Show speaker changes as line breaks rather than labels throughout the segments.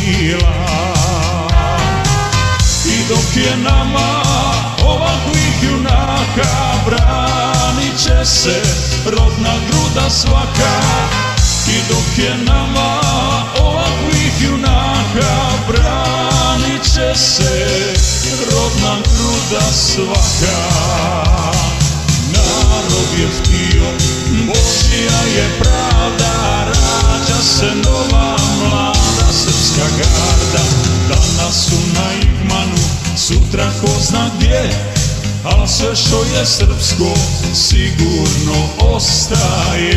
krila. I dok je nama ovakvih junaka, branit će se rodna gruda svaka. I dok je nama ovakvih junaka, branit će se rodna gruda svaka. Narod je htio, Božja je pravda, rađa se nova mlada srpska garda. Danas su na Igmanu, sutra ko zna gdje, al sve što je srpsko sigurno ostaje.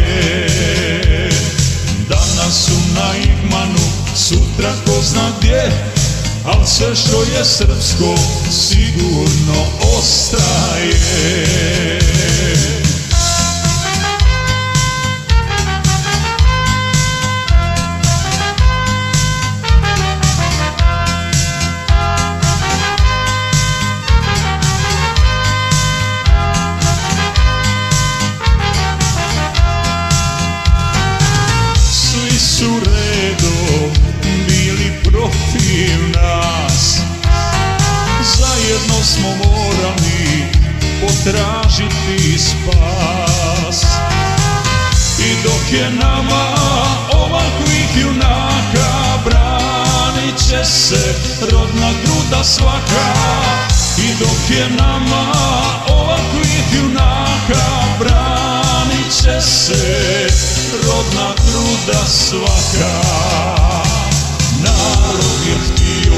Danas su na Igmanu, sutra ko zna gdje, al sve što je srpsko sigurno ostaje. Su redom bili protiv nas, zajedno smo morali potražiti spas. I dok je nama ovakvih junaka, branit će se rodna gruda svaka. I dok je nama ovakvih junaka, branit će se rodna gruda svaka. Narod je htio,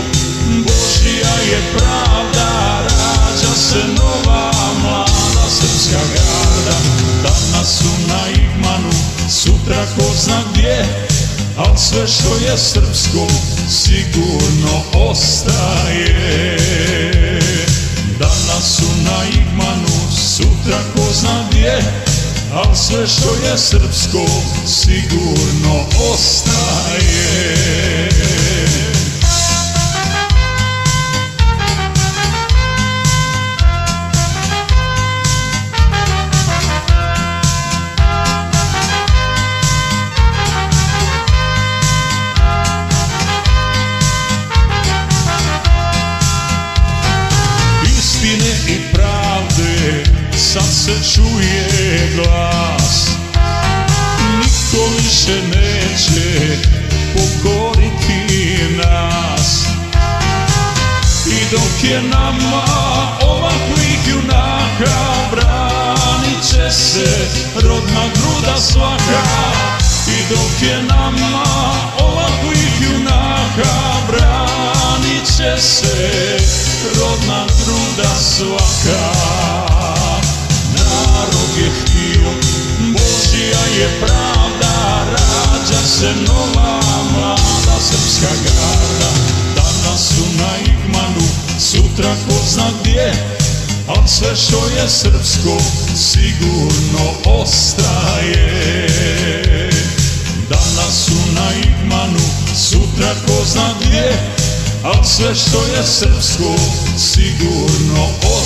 Božja je pravda, rađa se nova mlada srpska garda. Danas su na Igmanu, sutra ko zna gdje, al sve što je srpsko sigurno ostaje. Danas su na Igmanu, sutra ko zna gdje, al sve što je srpsko sigurno ostaje. Istine i pravde sad se čuje glas, niko više neće pokoriti nas. I dok je nama ovakvih junaka, branit će se rodna gruda svaka. I dok je nama ovakvih junaka, branit će se rodna gruda svaka. Narod je htio, Božja je pravda, rađa se nova mlada srpska garda. Danas su na Igmanu, sutra ko zna gdje, al sve što je srpsko sigurno ostaje. Danas su na Igmanu, sutra ko zna gdje, al sve što je srpsko sigurno ostaje.